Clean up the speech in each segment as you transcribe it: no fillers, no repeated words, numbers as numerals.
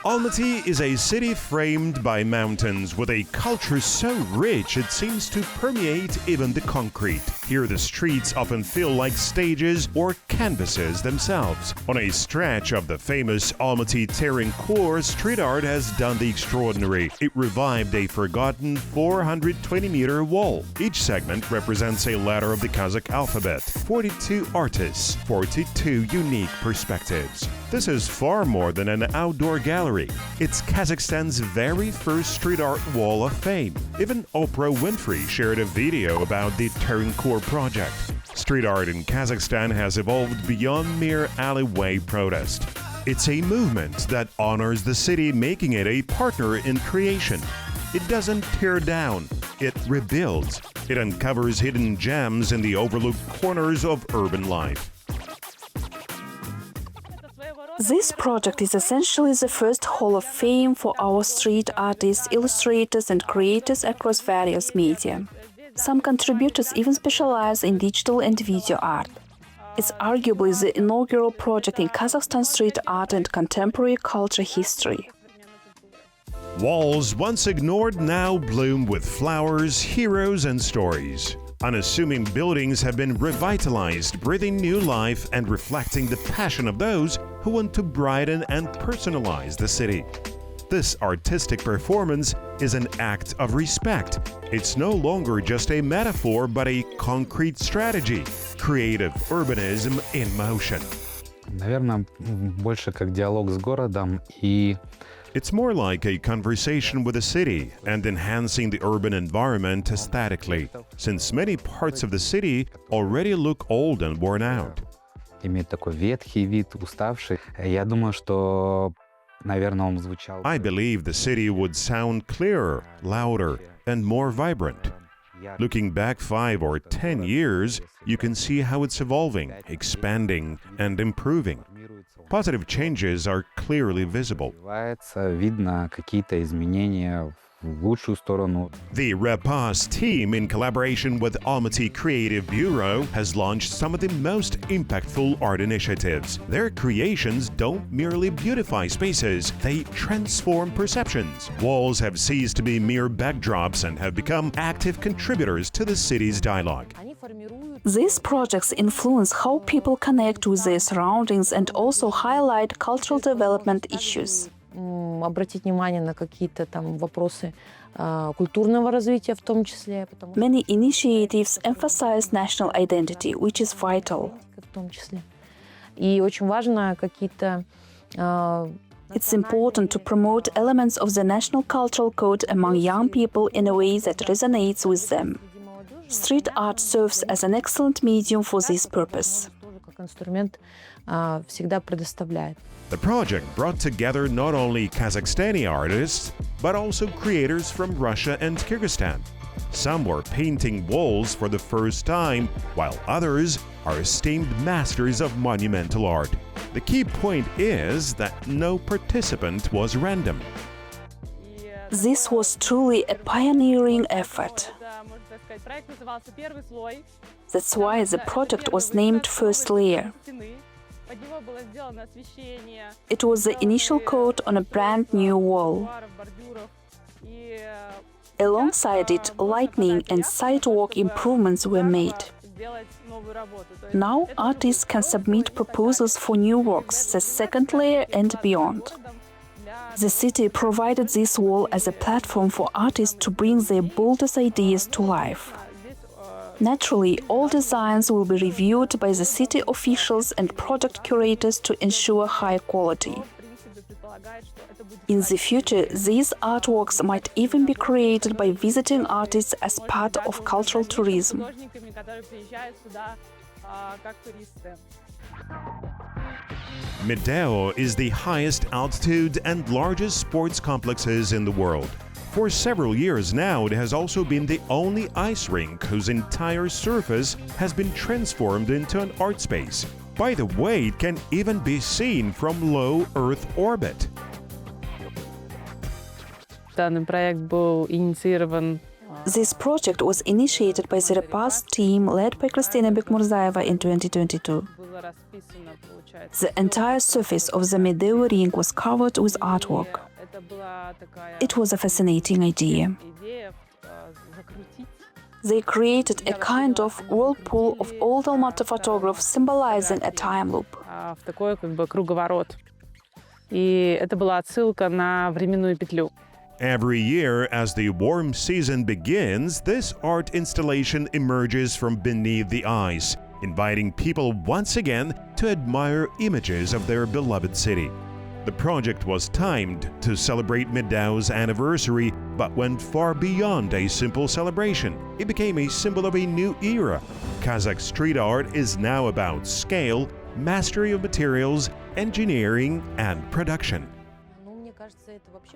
Almaty is a city framed by mountains with a culture so rich it seems to permeate even the concrete. Here the streets often feel like stages or canvases themselves. On a stretch of the famous Almaty Terenkur, street art has done the extraordinary. It revived a forgotten 420-meter wall. Each segment represents a letter of the Kazakh alphabet. 42 artists, 42 unique perspectives. This is far more than an outdoor gallery. It's Kazakhstan's very first street art wall of fame. Even Oprah Winfrey shared a video about the Terenkur project. Street art in Kazakhstan has evolved beyond mere alleyway protest. It's a movement that honors the city, making it a partner in creation. It doesn't tear down, it rebuilds. It uncovers hidden gems in the overlooked corners of urban life. This project is essentially the first Hall of Fame for our street artists, illustrators and creators across various media. Some contributors even specialize in digital and video art. It's arguably the inaugural project in Kazakhstan street art and contemporary culture history. Walls once ignored now bloom with flowers, heroes and stories. Unassuming buildings have been revitalized, breathing new life and reflecting the passion of those who want to brighten and personalize the city. This artistic performance is an act of respect. It's no longer just a metaphor, but a concrete strategy. Creative urbanism in motion. Наверное, больше как диалог с городом и It's more like a conversation with the city and enhancing the urban environment aesthetically, since many parts of the city already look old and worn out. имеет такой ветхий вид, уставший. Я думаю, что, наверное, он звучал. I believe the city would sound clearer, louder, and more vibrant. Looking back 5 or 10 years, you can see how it's evolving, expanding, and improving. Positive changes are clearly visible. Видно какие-то изменения в лучшую сторону. The Repas team, in collaboration with Almaty Creative Bureau, has launched some of the most impactful art initiatives. Their creations don't merely beautify spaces, they transform perceptions. Walls have ceased to be mere backdrops and have become active contributors to the city's dialogue. These projects influence how people connect with their surroundings and also highlight cultural development issues. Обратить внимание на какие-то там вопросы культурного развития в том числе. Many initiatives emphasize national identity, which is vital. В том числе. И очень важно какие-то It's important to promote elements of the national cultural code among young people in a way that resonates with them. Street art serves as an excellent medium for this purpose. как инструмент всегда предоставляет. The project brought together not only Kazakhstani artists, but also creators from Russia and Kyrgyzstan. Some were painting walls for the first time, while others are esteemed masters of monumental art. The key point is that no participant was random. This was truly a pioneering effort. That's why the project was named First Layer. It was the initial coat on a brand new wall. Alongside it, lighting and sidewalk improvements were made. Now artists can submit proposals for new works, the second layer and beyond. The city provided this wall as a platform for artists to bring their boldest ideas to life. Naturally, all designs will be reviewed by the city officials and product curators to ensure high quality. In the future, these artworks might even be created by visiting artists as part of cultural tourism. Medeo is the highest altitude and largest sports complexes in the world. For several years now, it has also been the only ice rink whose entire surface has been transformed into an art space. By the way, it can even be seen from low Earth orbit. Данный проект был инициирован This project was initiated by the Repast team led by Kristina Bekmurzaeva in 2022. The entire surface of the Medeu ring was covered with artwork. It was a fascinating idea. They created a kind of whirlpool of old Almaty photographs symbolizing a time loop. В такой как бы круговорот. И это была отсылка на временную петлю. Every year, as the warm season begins, this art installation emerges from beneath the ice, inviting people once again to admire images of their beloved city. The project was timed to celebrate Medeu's anniversary, but went far beyond a simple celebration. It became a symbol of a new era. Kazakh street art is now about scale, mastery of materials, engineering, and production.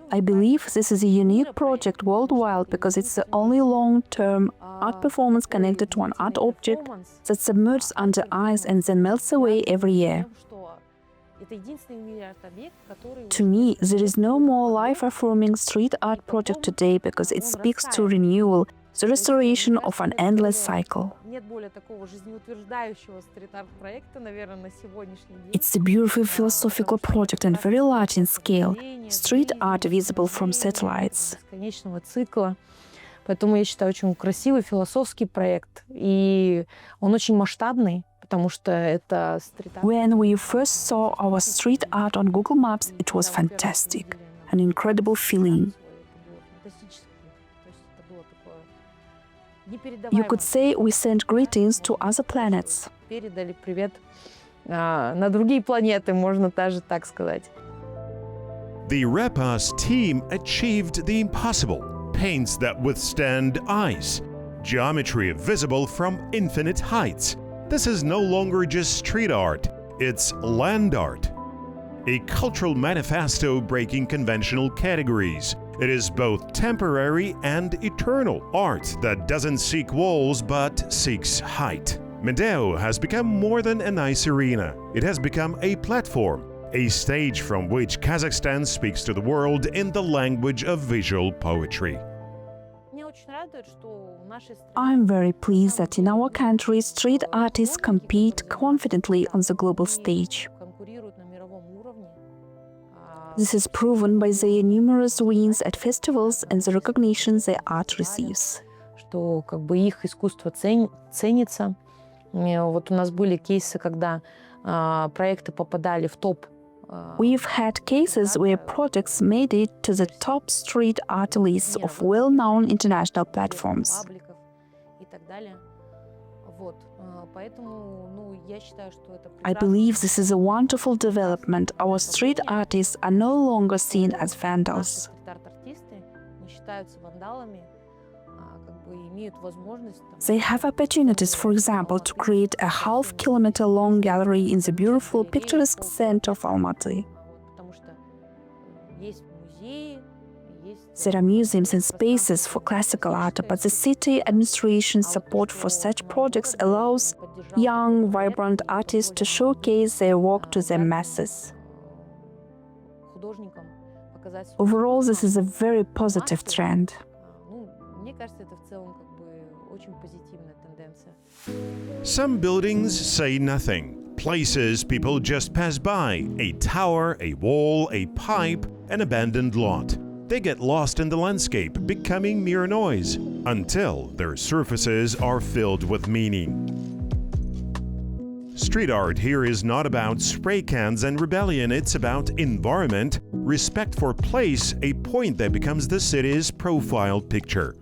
I believe this is a unique project worldwide because it's the only long-term art performance connected to an art object that submerges under ice and then melts away every year. To me, there is no more life-affirming street art project today because it speaks to renewal, the restoration of an endless cycle. It's a beautiful philosophical project and very large in scale, street art visible from satellites. Поэтому я считаю, очень красивый философский проект, и он очень масштабный, потому что это стрит-арт. When we first saw our street art on Google Maps, it was fantastic, an incredible feeling. You could say we sent greetings to other planets. Передали привет на другие планеты, можно даже так сказать. The Repas team achieved the impossible. Paints that withstand ice. Geometry visible from infinite heights. This is no longer just street art, it's land art. A cultural manifesto breaking conventional categories. It is both temporary and eternal art that doesn't seek walls but seeks height. Medeu has become more than a nice arena. It has become a platform, a stage from which Kazakhstan speaks to the world in the language of visual poetry. I'm very pleased that in our country, street artists compete confidently on the global stage. This is proven by their numerous wins at festivals and the recognition their art receives. Что как бы их искусство ценится. Вот у нас были кейсы, когда проекты попадали в топ. We've had cases where projects made it to the top street art lists of well-known international platforms. I believe this is a wonderful development. Our street artists are no longer seen as vandals. They have opportunities, for example, to create a half-kilometer-long gallery in the beautiful, picturesque center of Almaty. There are museums and spaces for classical art, but the city administration's support for such projects allows young, vibrant artists to showcase their work to the masses. Overall, this is a very positive trend. Some buildings say nothing. Places people just pass by. A tower, a wall, a pipe, an abandoned lot. They get lost in the landscape, becoming mere noise, until their surfaces are filled with meaning. Street art here is not about spray cans and rebellion, it's about environment, respect for place, a point that becomes the city's profile picture.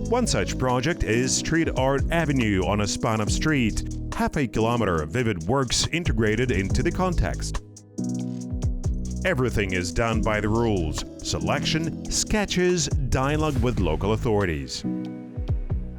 One such project is Street Art Avenue on a span of street, half a kilometer of vivid works integrated into the context. Everything is done by the rules: selection, sketches, dialogue with local authorities.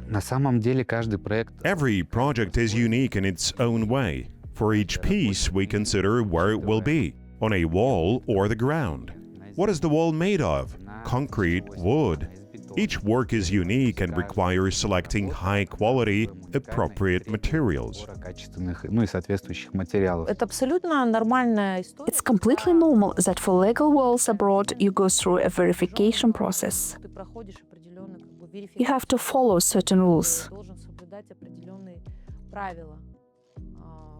На самом деле каждый проект Every project is unique in its own way. For each piece, we consider where it will be, on a wall or the ground. What is the wall made of? Concrete, wood. Each work is unique and requires selecting high-quality, appropriate materials. качественных, ну и соответствующих материалов. Это абсолютно нормальная история. It's completely normal that for legal walls abroad you go through a verification process. Ты проходишь определенный как бы You have to follow certain rules.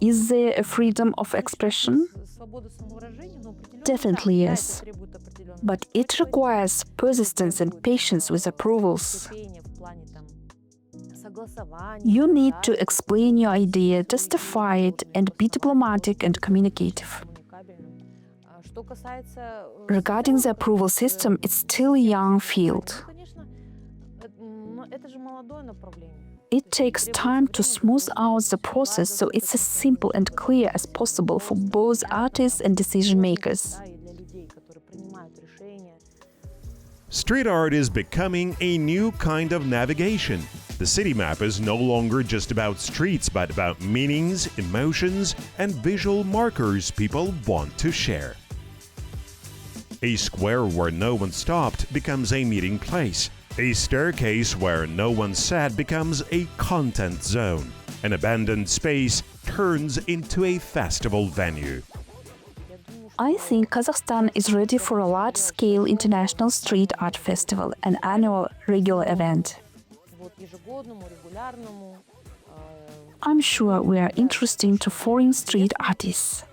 Is there a freedom of expression? Definitely yes. But it requires persistence and patience with approvals. You need to explain your idea, justify it, and be diplomatic and communicative. Regarding the approval system, it's still a young field. It takes time to smooth out the process so it's as simple and clear as possible for both artists and decision makers. Street art is becoming a new kind of navigation. The city map is no longer just about streets, but about meanings, emotions, and visual markers people want to share. A square where no one stopped becomes a meeting place. A staircase where no one sat becomes a content zone. An abandoned space turns into a festival venue. I think Kazakhstan is ready for a large-scale international street art festival, an annual regular event. I'm sure we are interesting to foreign street artists.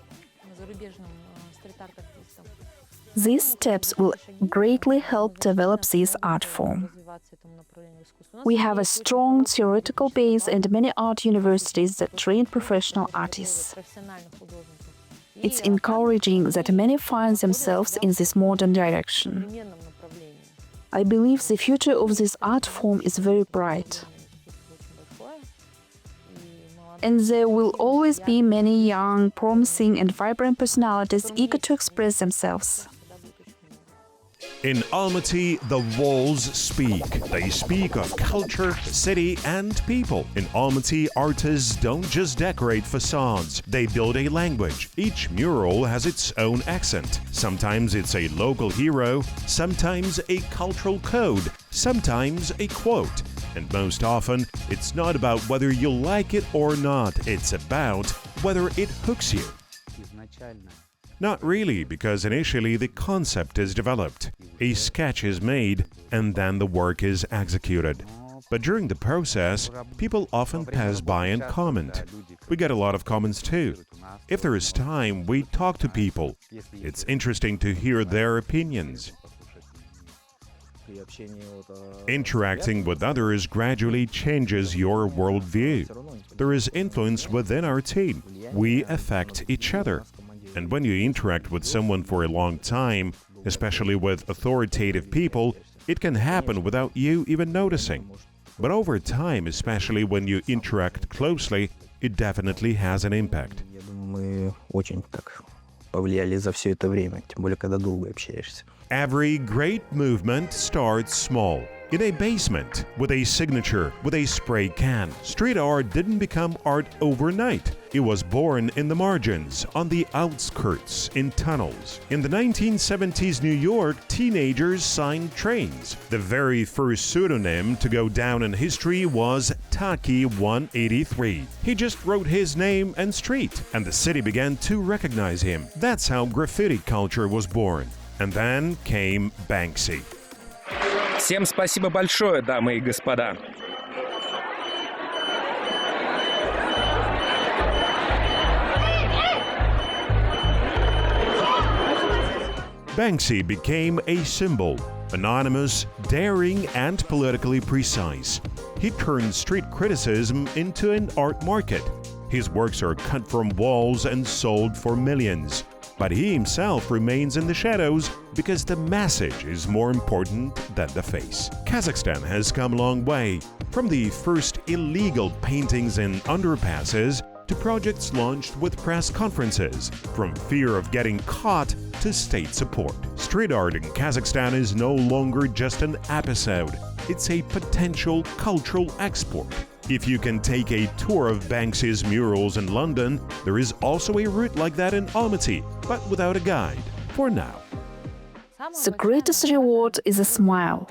These steps will greatly help develop this art form. We have a strong theoretical base and many art universities that train professional artists. It's encouraging that many find themselves in this modern direction. I believe the future of this art form is very bright. And there will always be many young, promising and vibrant personalities eager to express themselves. In Almaty, the walls speak. They speak of culture, the city, and people. In Almaty, artists don't just decorate facades, they build a language. Each mural has its own accent. Sometimes it's a local hero, sometimes a cultural code, sometimes a quote. And most often, it's not about whether you like it or not, it's about whether it hooks you. Not really, because initially the concept is developed, a sketch is made, and then the work is executed. But during the process, people often pass by and comment. We get a lot of comments too. If there is time, we talk to people. It's interesting to hear their opinions. Interacting with others gradually changes your worldview. There is influence within our team. We affect each other. And when you interact with someone for a long time, especially with authoritative people, it can happen without you even noticing. But over time, especially when you interact closely, it definitely has an impact. Every great movement starts small. In a basement, with a signature, with a spray can. Street art didn't become art overnight. It was born in the margins, on the outskirts, in tunnels. In the 1970s New York, teenagers signed trains. The very first pseudonym to go down in history was Taki 183. He just wrote his name and street, and the city began to recognize him. That's how graffiti culture was born. And then came Banksy. Всем спасибо большое, дамы и господа. Banksy became a symbol, anonymous, daring, and politically precise. He turned street criticism into an art market. His works are cut from walls and sold for millions. But he himself remains in the shadows because the message is more important than the face. Kazakhstan has come a long way, from the first illegal paintings in underpasses to projects launched with press conferences, from fear of getting caught to state support. Street art in Kazakhstan is no longer just an episode, it's a potential cultural export. If you can take a tour of Banksy's murals in London, there is also a route like that in Almaty, but without a guide, for now. The greatest reward is a smile.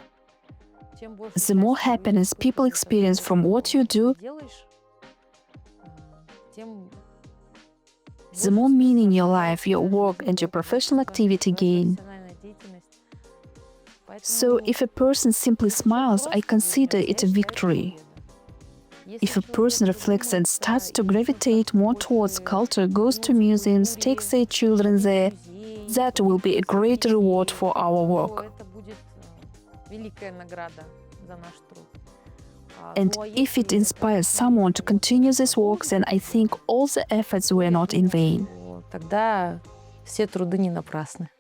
The more happiness people experience from what you do, the more meaning your life, your work, and your professional activity gain. So if a person simply smiles, I consider it a victory. If a person reflects and starts to gravitate more towards culture, goes to museums, takes their children there, that will be a great reward for our work. And if it inspires someone to continue this work, then I think all the efforts were not in vain. Тогда все труды не напрасны.